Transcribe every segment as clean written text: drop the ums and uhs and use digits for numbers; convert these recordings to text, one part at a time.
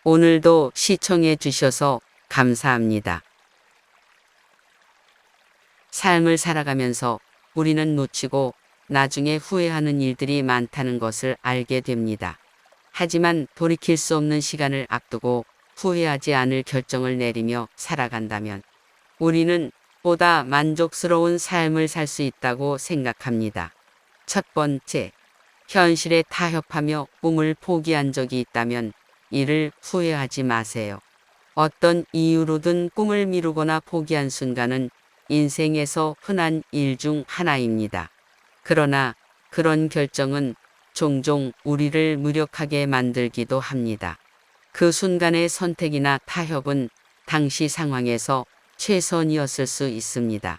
오늘도 시청해 주셔서 감사합니다. 삶을 살아가면서 우리는 놓치고 나중에 후회하는 일들이 많다는 것을 알게 됩니다. 하지만 돌이킬 수 없는 시간을 앞두고 후회하지 않을 결정을 내리며 살아간다면 우리는 보다 만족스러운 삶을 살 수 있다고 생각합니다. 첫 번째, 현실에 타협하며 꿈을 포기한 적이 있다면 이를 후회하지 마세요. 어떤 이유로든 꿈을 미루거나 포기한 순간은 인생에서 흔한 일 중 하나입니다. 그러나 그런 결정은 종종 우리를 무력하게 만들기도 합니다. 그 순간의 선택이나 타협은 당시 상황에서 최선이었을 수 있습니다.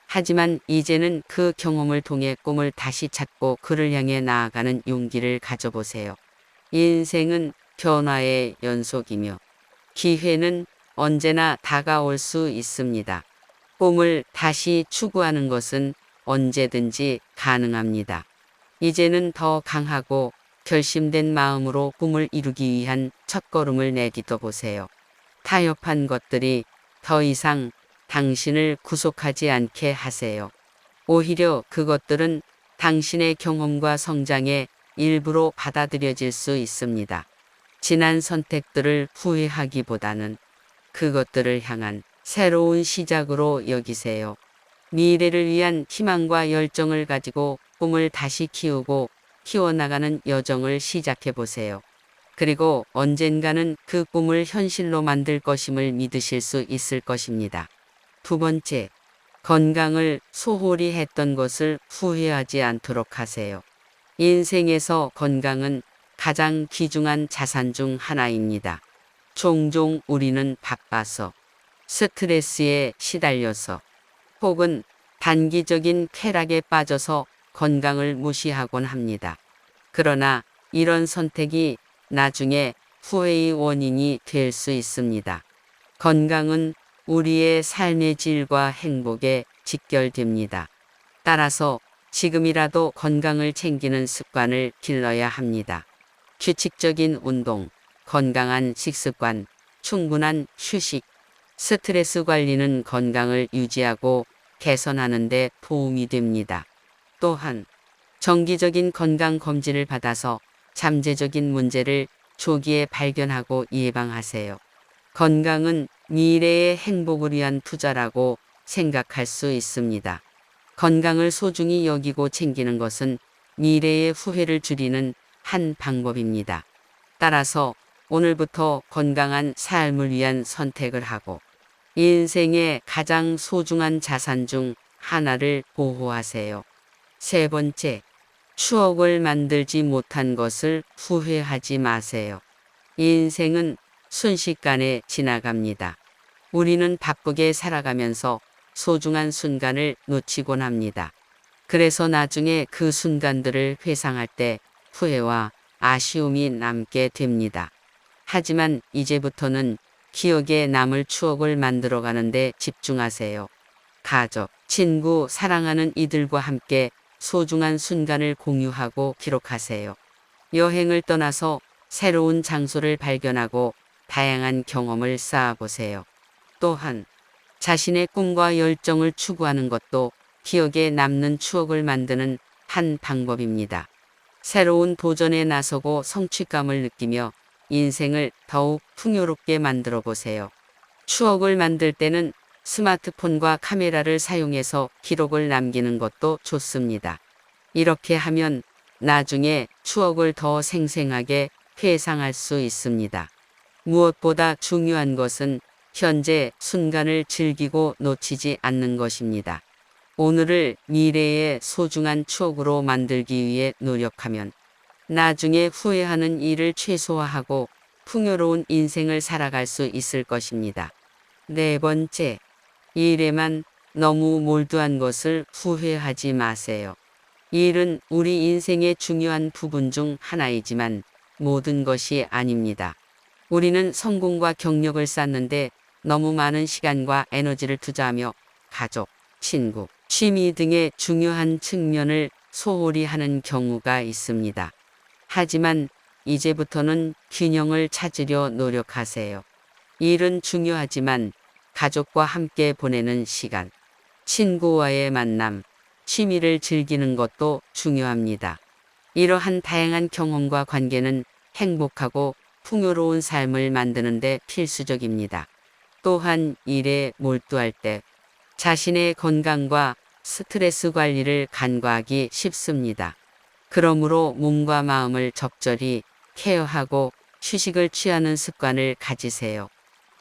하지만 이제는 그 경험을 통해 꿈을 다시 찾고 그를 향해 나아가는 용기를 가져보세요. 인생은 변화의 연속이며 기회는 언제나 다가올 수 있습니다. 꿈을 다시 추구하는 것은 언제든지 가능합니다. 이제는 더 강하고 결심된 마음으로 꿈을 이루기 위한 첫걸음을 내딛어 보세요. 타협한 것들이 더 이상 당신을 구속하지 않게 하세요. 오히려 그것들은 당신의 경험과 성장의 일부로 받아들여질 수 있습니다. 지난 선택들을 후회하기보다는 그것들을 향한 새로운 시작으로 여기세요. 미래를 위한 희망과 열정을 가지고 꿈을 다시 키우고 키워나가는 여정을 시작해 보세요. 그리고 언젠가는 그 꿈을 현실로 만들 것임을 믿으실 수 있을 것입니다. 두 번째, 건강을 소홀히 했던 것을 후회하지 않도록 하세요. 인생에서 건강은 가장 귀중한 자산 중 하나입니다. 종종 우리는 바빠서, 스트레스에 시달려서, 혹은 단기적인 쾌락에 빠져서 건강을 무시하곤 합니다. 그러나 이런 선택이 나중에 후회의 원인이 될 수 있습니다. 건강은 우리의 삶의 질과 행복에 직결됩니다. 따라서 지금이라도 건강을 챙기는 습관을 길러야 합니다. 규칙적인 운동, 건강한 식습관, 충분한 휴식, 스트레스 관리는 건강을 유지하고 개선하는 데 도움이 됩니다. 또한 정기적인 건강 검진을 받아서 잠재적인 문제를 조기에 발견하고 예방하세요. 건강은 미래의 행복을 위한 투자라고 생각할 수 있습니다. 건강을 소중히 여기고 챙기는 것은 미래의 후회를 줄이는 한 방법입니다. 따라서 오늘부터 건강한 삶을 위한 선택을 하고 인생의 가장 소중한 자산 중 하나를 보호하세요. 세 번째, 추억을 만들지 못한 것을 후회하지 마세요. 인생은 순식간에 지나갑니다. 우리는 바쁘게 살아가면서 소중한 순간을 놓치곤 합니다. 그래서 나중에 그 순간들을 회상할 때 후회와 아쉬움이 남게 됩니다. 하지만 이제부터는 기억에 남을 추억을 만들어가는 데 집중하세요. 가족, 친구, 사랑하는 이들과 함께 소중한 순간을 공유하고 기록하세요. 여행을 떠나서 새로운 장소를 발견하고 다양한 경험을 쌓아보세요. 또한 자신의 꿈과 열정을 추구하는 것도 기억에 남는 추억을 만드는 한 방법입니다. 새로운 도전에 나서고 성취감을 느끼며 인생을 더욱 풍요롭게 만들어 보세요. 추억을 만들 때는 스마트폰과 카메라를 사용해서 기록을 남기는 것도 좋습니다. 이렇게 하면 나중에 추억을 더 생생하게 회상할 수 있습니다. 무엇보다 중요한 것은 현재 순간을 즐기고 놓치지 않는 것입니다. 오늘을 미래의 소중한 추억으로 만들기 위해 노력하면 나중에 후회하는 일을 최소화하고 풍요로운 인생을 살아갈 수 있을 것입니다. 네 번째, 일에만 너무 몰두한 것을 후회하지 마세요. 일은 우리 인생의 중요한 부분 중 하나이지만 모든 것이 아닙니다. 우리는 성공과 경력을 쌓는데 너무 많은 시간과 에너지를 투자하며 가족, 친구, 취미 등의 중요한 측면을 소홀히 하는 경우가 있습니다. 하지만 이제부터는 균형을 찾으려 노력하세요. 일은 중요하지만 가족과 함께 보내는 시간, 친구와의 만남, 취미를 즐기는 것도 중요합니다. 이러한 다양한 경험과 관계는 행복하고 풍요로운 삶을 만드는 데 필수적입니다. 또한 일에 몰두할 때 자신의 건강과 스트레스 관리를 간과하기 쉽습니다. 그러므로 몸과 마음을 적절히 케어하고 휴식을 취하는 습관을 가지세요.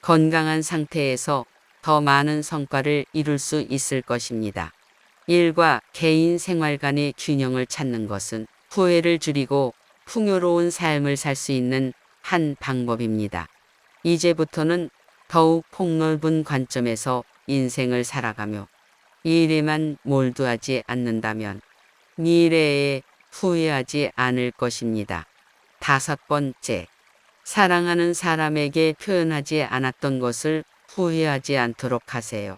건강한 상태에서 더 많은 성과를 이룰 수 있을 것입니다. 일과 개인 생활 간의 균형을 찾는 것은 후회를 줄이고 풍요로운 삶을 살 수 있는 한 방법입니다. 이제부터는 더욱 폭넓은 관점에서 인생을 살아가며 일에만 몰두하지 않는다면 미래에 후회하지 않을 것입니다. 5번째, 사랑하는 사람에게 표현하지 않았던 것을 후회하지 않도록 하세요.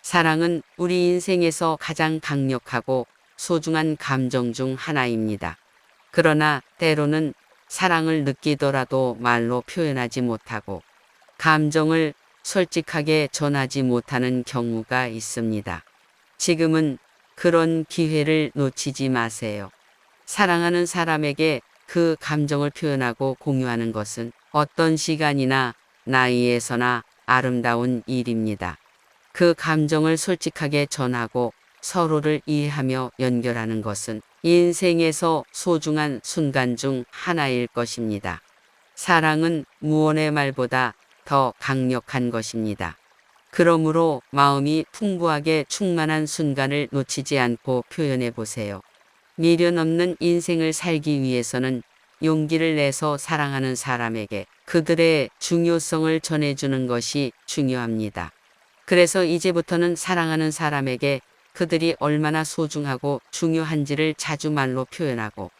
사랑은 우리 인생에서 가장 강력하고 소중한 감정 중 하나입니다. 그러나 때로는 사랑을 느끼더라도 말로 표현하지 못하고 감정을 솔직하게 전하지 못하는 경우가 있습니다. 지금은 그런 기회를 놓치지 마세요. 사랑하는 사람에게 그 감정을 표현하고 공유하는 것은 어떤 시간이나 나이에서나 아름다운 일입니다. 그 감정을 솔직하게 전하고 서로를 이해하며 연결하는 것은 인생에서 소중한 순간 중 하나일 것입니다. 사랑은 무언의 말보다 더 강력한 것입니다. 그러므로 마음이 풍부하게 충만한 순간을 놓치지 않고 표현해 보세요. 미련 없는 인생을 살기 위해서는 용기를 내서 사랑하는 사람에게 그들의 중요성을 전해주는 것이 중요합니다. 그래서 이제부터는 사랑하는 사람에게 그들이 얼마나 소중하고 중요한지를 자주 말로 표현하고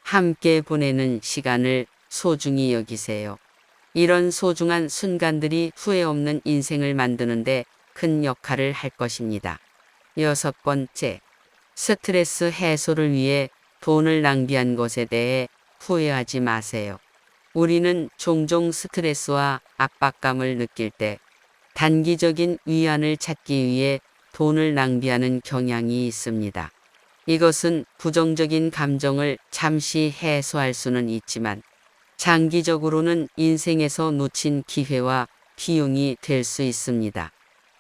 함께 보내는 시간을 소중히 여기세요. 이런 소중한 순간들이 후회 없는 인생을 만드는데 큰 역할을 할 것입니다. 6번째, 스트레스 해소를 위해 돈을 낭비한 것에 대해 후회하지 마세요. 우리는 종종 스트레스와 압박감을 느낄 때 단기적인 위안을 찾기 위해 돈을 낭비하는 경향이 있습니다. 이것은 부정적인 감정을 잠시 해소할 수는 있지만 장기적으로는 인생에서 놓친 기회와 비용이 될 수 있습니다.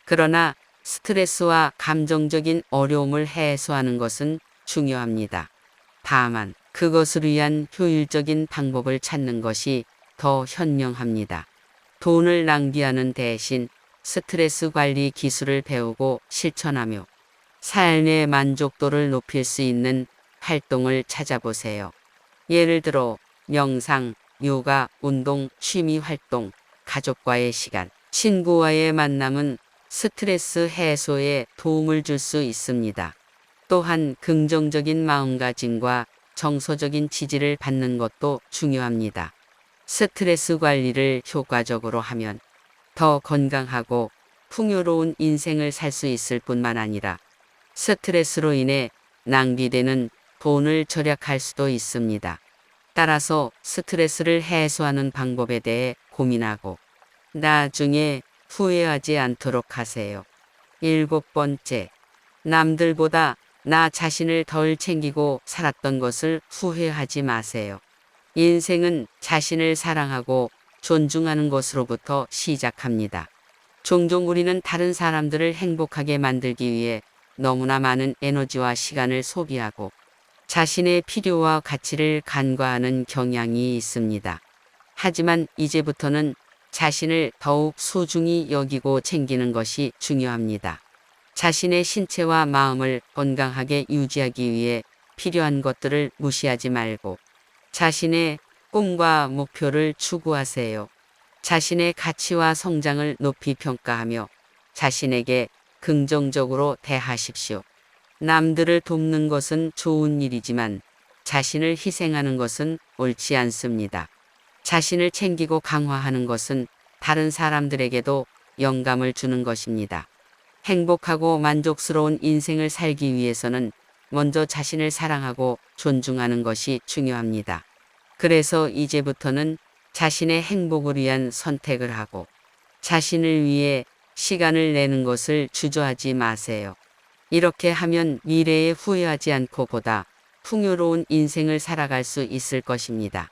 그러나 스트레스와 감정적인 어려움을 해소하는 것은 중요합니다. 다만 그것을 위한 효율적인 방법을 찾는 것이 더 현명합니다. 돈을 낭비하는 대신 스트레스 관리 기술을 배우고 실천하며 삶의 만족도를 높일 수 있는 활동을 찾아보세요. 예를 들어 명상, 요가, 운동, 취미 활동, 가족과의 시간, 친구와의 만남은 스트레스 해소에 도움을 줄 수 있습니다. 또한 긍정적인 마음가짐과 정서적인 지지를 받는 것도 중요합니다. 스트레스 관리를 효과적으로 하면 더 건강하고 풍요로운 인생을 살 수 있을 뿐만 아니라 스트레스로 인해 낭비되는 돈을 절약할 수도 있습니다. 따라서 스트레스를 해소하는 방법에 대해 고민하고 나중에 후회하지 않도록 하세요. 7번째, 남들보다 나 자신을 덜 챙기고 살았던 것을 후회하지 마세요. 인생은 자신을 사랑하고 존중하는 것으로부터 시작합니다. 종종 우리는 다른 사람들을 행복하게 만들기 위해 너무나 많은 에너지와 시간을 소비하고 자신의 필요와 가치를 간과하는 경향이 있습니다. 하지만 이제부터는 자신을 더욱 소중히 여기고 챙기는 것이 중요합니다. 자신의 신체와 마음을 건강하게 유지하기 위해 필요한 것들을 무시하지 말고 자신의 꿈과 목표를 추구하세요. 자신의 가치와 성장을 높이 평가하며 자신에게 긍정적으로 대하십시오. 남들을 돕는 것은 좋은 일이지만 자신을 희생하는 것은 옳지 않습니다. 자신을 챙기고 강화하는 것은 다른 사람들에게도 영감을 주는 것입니다. 행복하고 만족스러운 인생을 살기 위해서는 먼저 자신을 사랑하고 존중하는 것이 중요합니다. 그래서 이제부터는 자신의 행복을 위한 선택을 하고 자신을 위해 시간을 내는 것을 주저하지 마세요. 이렇게 하면 미래에 후회하지 않고 보다 풍요로운 인생을 살아갈 수 있을 것입니다.